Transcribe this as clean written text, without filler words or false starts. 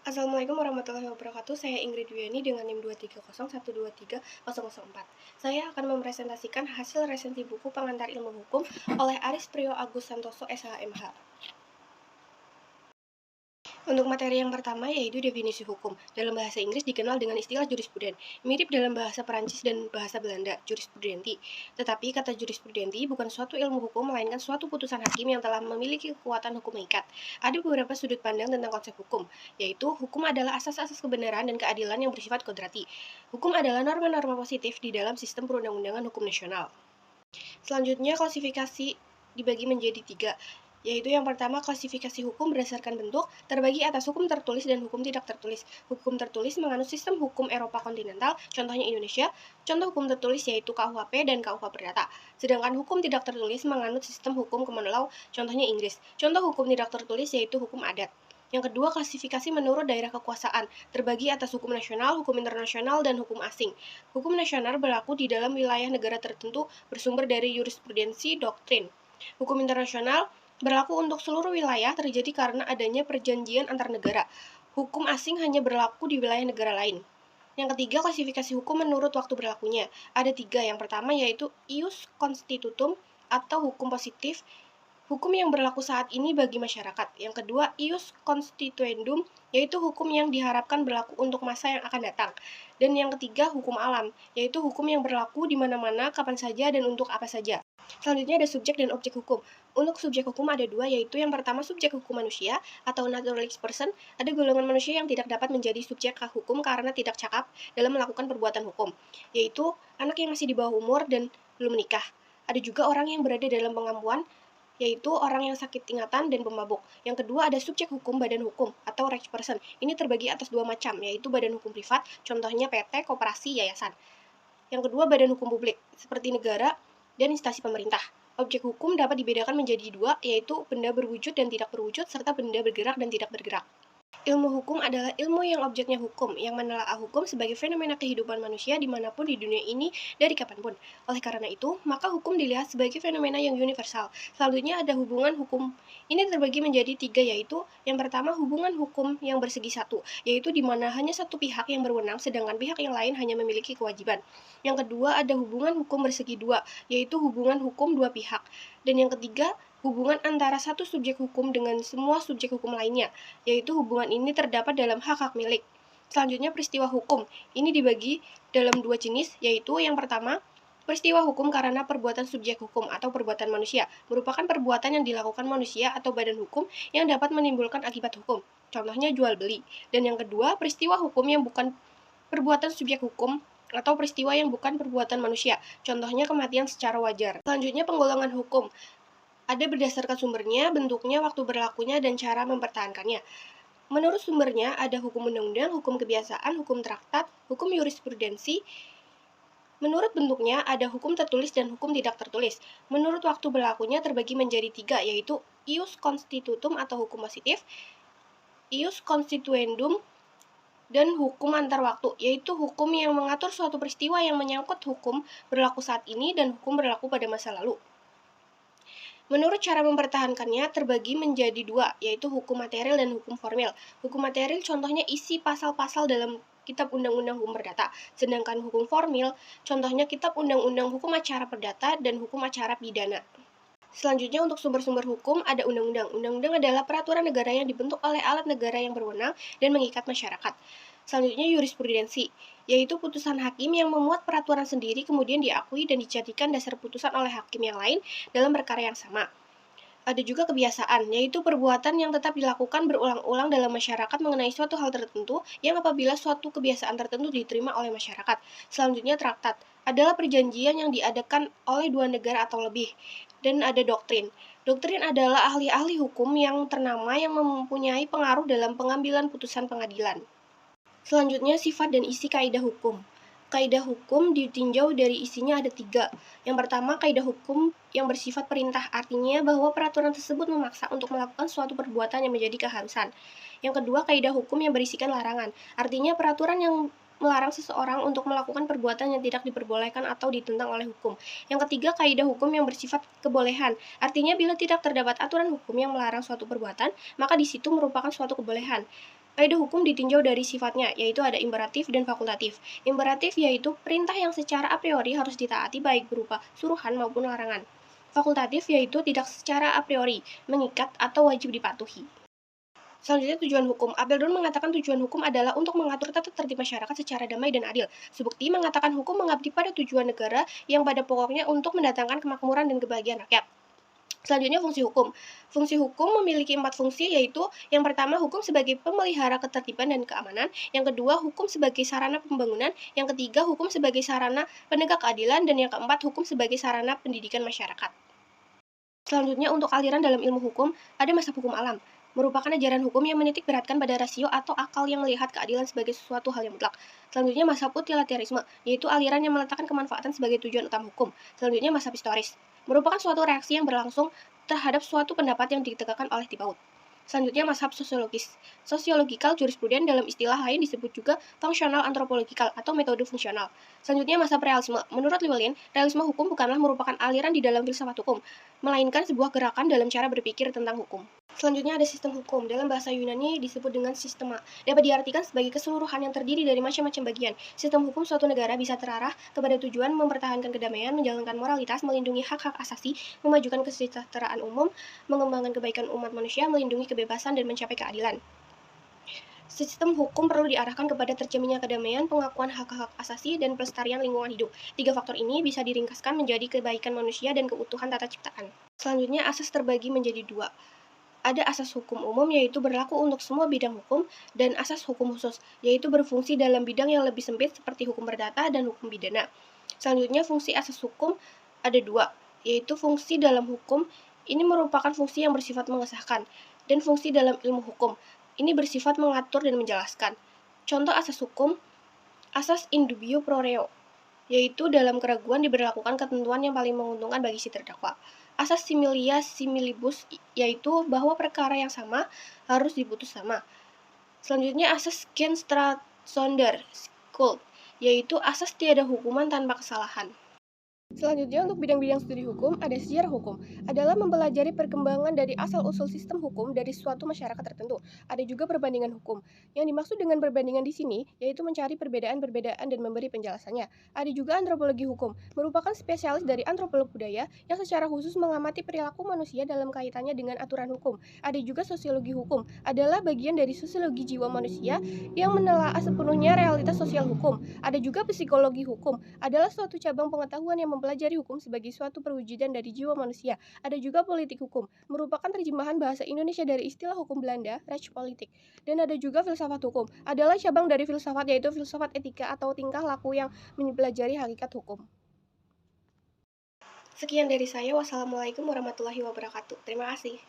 Assalamualaikum warahmatullahi wabarakatuh. Saya Ingrid Duyani dengan NIM 230123004. Saya akan mempresentasikan hasil resensi buku Pengantar Ilmu Hukum oleh Aris Priyo Agus Santoso SHMH. Untuk materi yang pertama yaitu definisi hukum. Dalam bahasa Inggris dikenal dengan istilah jurispruden, mirip dalam bahasa Perancis dan bahasa Belanda, jurisprudenti. Tetapi kata jurisprudenti bukan suatu ilmu hukum, melainkan suatu putusan hakim yang telah memiliki kekuatan hukum mengikat. Ada beberapa sudut pandang tentang konsep hukum, yaitu hukum adalah asas-asas kebenaran dan keadilan yang bersifat kodrati. Hukum adalah norma-norma positif di dalam sistem perundang-undangan hukum nasional. Selanjutnya, klasifikasi dibagi menjadi 3, yaitu yang pertama klasifikasi hukum berdasarkan bentuk, terbagi atas hukum tertulis dan hukum tidak tertulis. Hukum tertulis menganut sistem hukum Eropa kontinental, contohnya Indonesia. Contoh hukum tertulis yaitu KUHP dan KUH Perdata. Sedangkan hukum tidak tertulis menganut sistem hukum common law, contohnya Inggris. Contoh hukum tidak tertulis yaitu hukum adat. Yang kedua, klasifikasi menurut daerah kekuasaan, terbagi atas hukum nasional, hukum internasional, dan hukum asing. Hukum nasional berlaku di dalam wilayah negara tertentu bersumber dari jurisprudensi doktrin. Hukum internasional berlaku untuk seluruh wilayah terjadi karena adanya perjanjian antar negara. Hukum asing hanya berlaku di wilayah negara lain. Yang ketiga, klasifikasi hukum menurut waktu berlakunya. Ada 3. Yang pertama yaitu ius constitutum atau hukum positif, hukum yang berlaku saat ini bagi masyarakat. Yang kedua, ius constituendum, yaitu hukum yang diharapkan berlaku untuk masa yang akan datang. Dan yang ketiga, hukum alam, yaitu hukum yang berlaku di mana-mana, kapan saja, dan untuk apa saja. Selanjutnya ada subjek dan objek hukum. Untuk subjek hukum ada 2, yaitu yang pertama subjek hukum manusia atau naturalized person. Ada golongan manusia yang tidak dapat menjadi subjek hak hukum karena tidak cakap dalam melakukan perbuatan hukum, yaitu anak yang masih di bawah umur dan belum menikah. Ada juga orang yang berada dalam pengampuan, yaitu orang yang sakit ingatan dan pemabuk. Yang kedua ada subjek hukum badan hukum atau rights person. Ini terbagi atas 2 macam, yaitu badan hukum privat, contohnya PT, koperasi, yayasan. Yang kedua badan hukum publik, seperti negara dan instansi pemerintah. Objek hukum dapat dibedakan menjadi 2, yaitu benda berwujud dan tidak berwujud, serta benda bergerak dan tidak bergerak. Ilmu hukum adalah ilmu yang objeknya hukum, yang menelaah hukum sebagai fenomena kehidupan manusia dimanapun di dunia ini dari kapanpun. Oleh karena itu, maka hukum dilihat sebagai fenomena yang universal. Selanjutnya ada hubungan hukum. Ini terbagi menjadi 3, yaitu yang pertama hubungan hukum yang bersegi satu, yaitu di mana hanya satu pihak yang berwenang sedangkan pihak yang lain hanya memiliki kewajiban. Yang kedua ada hubungan hukum bersegi 2, yaitu hubungan hukum 2 pihak. Dan yang ketiga, hubungan antara satu subjek hukum dengan semua subjek hukum lainnya, yaitu hubungan ini terdapat dalam hak-hak milik. Selanjutnya peristiwa hukum. Ini dibagi dalam 2 jenis, yaitu yang pertama, peristiwa hukum karena perbuatan subjek hukum atau perbuatan manusia, merupakan perbuatan yang dilakukan manusia atau badan hukum yang dapat menimbulkan akibat hukum. Contohnya jual beli. Dan yang kedua, peristiwa hukum yang bukan perbuatan subjek hukum atau peristiwa yang bukan perbuatan manusia. Contohnya kematian secara wajar. Selanjutnya penggolongan hukum. Ada berdasarkan sumbernya, bentuknya, waktu berlakunya, dan cara mempertahankannya. Menurut sumbernya, ada hukum undang-undang, hukum kebiasaan, hukum traktat, hukum jurisprudensi. Menurut bentuknya, ada hukum tertulis dan hukum tidak tertulis. Menurut waktu berlakunya terbagi menjadi 3, yaitu ius constitutum atau hukum positif, ius constituendum, dan hukum antar waktu, yaitu hukum yang mengatur suatu peristiwa yang menyangkut hukum berlaku saat ini dan hukum berlaku pada masa lalu. Menurut cara mempertahankannya terbagi menjadi 2, yaitu hukum material dan hukum formil. Hukum material contohnya isi pasal-pasal dalam Kitab Undang-Undang Hukum Perdata, sedangkan hukum formil contohnya Kitab Undang-Undang Hukum Acara Perdata dan Hukum Acara Pidana. Selanjutnya untuk sumber-sumber hukum ada undang-undang. Undang-undang adalah peraturan negara yang dibentuk oleh alat negara yang berwenang dan mengikat masyarakat. Selanjutnya jurisprudensi, yaitu putusan hakim yang memuat peraturan sendiri kemudian diakui dan dijadikan dasar putusan oleh hakim yang lain dalam perkara yang sama. Ada juga kebiasaan, yaitu perbuatan yang tetap dilakukan berulang-ulang dalam masyarakat mengenai suatu hal tertentu yang apabila suatu kebiasaan tertentu diterima oleh masyarakat. Selanjutnya traktat, adalah perjanjian yang diadakan oleh 2 negara atau lebih. Dan ada doktrin. Doktrin adalah ahli-ahli hukum yang ternama yang mempunyai pengaruh dalam pengambilan putusan pengadilan. Selanjutnya, sifat dan isi kaidah hukum. Kaidah hukum ditinjau dari isinya ada 3. Yang pertama, kaidah hukum yang bersifat perintah, artinya bahwa peraturan tersebut memaksa untuk melakukan suatu perbuatan yang menjadi keharusan. Yang kedua, kaidah hukum yang berisikan larangan, artinya peraturan yang melarang seseorang untuk melakukan perbuatan yang tidak diperbolehkan atau ditentang oleh hukum. Yang ketiga, kaidah hukum yang bersifat kebolehan, artinya bila tidak terdapat aturan hukum yang melarang suatu perbuatan, maka di situ merupakan suatu kebolehan. Kaidah hukum ditinjau dari sifatnya, yaitu ada imperatif dan fakultatif. Imperatif yaitu perintah yang secara a priori harus ditaati baik berupa suruhan maupun larangan. Fakultatif yaitu tidak secara a priori, mengikat atau wajib dipatuhi. Selanjutnya tujuan hukum. Abel mengatakan tujuan hukum adalah untuk mengatur tata tertib masyarakat secara damai dan adil. Subukti mengatakan hukum mengabdi pada tujuan negara yang pada pokoknya untuk mendatangkan kemakmuran dan kebahagiaan rakyat. Selanjutnya fungsi hukum. Fungsi hukum memiliki 4 fungsi, yaitu yang pertama hukum sebagai pemelihara ketertiban dan keamanan, yang kedua hukum sebagai sarana pembangunan, yang ketiga hukum sebagai sarana penegak keadilan, dan yang keempat hukum sebagai sarana pendidikan masyarakat. Selanjutnya untuk aliran dalam ilmu hukum, ada mazhab hukum alam, merupakan ajaran hukum yang menitik beratkan pada rasio atau akal yang melihat keadilan sebagai sesuatu hal yang mutlak. Selanjutnya mazhab utilitarisme, yaitu aliran yang meletakkan kemanfaatan sebagai tujuan utama hukum. Selanjutnya mazhab historis, merupakan suatu reaksi yang berlangsung terhadap suatu pendapat yang ditegakkan oleh Tibaut. Selanjutnya mazhab sosiologis. Sociological jurisprudence dalam istilah lain disebut juga functional anthropological atau metode fungsional. Selanjutnya mazhab realisme. Menurut Llewellyn, realisme hukum bukanlah merupakan aliran di dalam filsafat hukum, melainkan sebuah gerakan dalam cara berpikir tentang hukum. Selanjutnya ada sistem hukum. Dalam bahasa Yunani disebut dengan sistema. Dapat diartikan sebagai keseluruhan yang terdiri dari macam-macam bagian. Sistem hukum suatu negara bisa terarah kepada tujuan mempertahankan kedamaian, menjalankan moralitas, melindungi hak-hak asasi, memajukan kesejahteraan umum, mengembangkan kebaikan umat manusia, melindungi kebebasan, dan mencapai keadilan. Sistem hukum perlu diarahkan kepada terjaminnya kedamaian, pengakuan hak-hak asasi, dan pelestarian lingkungan hidup. 3 faktor ini bisa diringkaskan menjadi kebaikan manusia dan keutuhan tata ciptaan. Selanjutnya, asas terbagi menjadi 2. Ada asas hukum umum, yaitu berlaku untuk semua bidang hukum, dan asas hukum khusus, yaitu berfungsi dalam bidang yang lebih sempit seperti hukum perdata dan hukum pidana. Selanjutnya, fungsi asas hukum ada 2, yaitu fungsi dalam hukum, ini merupakan fungsi yang bersifat mengesahkan, dan fungsi dalam ilmu hukum, ini bersifat mengatur dan menjelaskan. Contoh asas hukum, asas in dubio pro reo, yaitu dalam keraguan diberlakukan ketentuan yang paling menguntungkan bagi si terdakwa. Asas similia similibus, yaitu bahwa perkara yang sama harus diputus sama. Selanjutnya asas gens sonder skuld, yaitu asas tiada hukuman tanpa kesalahan. Selanjutnya untuk bidang-bidang studi hukum, ada sejarah hukum, adalah mempelajari perkembangan dari asal-usul sistem hukum dari suatu masyarakat tertentu. Ada juga perbandingan hukum. Yang dimaksud dengan perbandingan di sini, yaitu mencari perbedaan-perbedaan dan memberi penjelasannya. Ada juga antropologi hukum, merupakan spesialis dari antropolog budaya yang secara khusus mengamati perilaku manusia dalam kaitannya dengan aturan hukum. Ada juga sosiologi hukum, adalah bagian dari sosiologi jiwa manusia yang menelaah sepenuhnya realitas sosial hukum. Ada juga psikologi hukum, adalah suatu cabang pengetahuan yang mempelajari hukum sebagai suatu perwujudan dari jiwa manusia. Ada juga politik hukum, merupakan terjemahan bahasa Indonesia dari istilah hukum Belanda, Rechtspolitik. Dan ada juga filsafat hukum, adalah cabang dari filsafat, yaitu filsafat etika atau tingkah laku yang mempelajari hakikat hukum. Sekian dari saya. Wassalamualaikum warahmatullahi wabarakatuh. Terima kasih.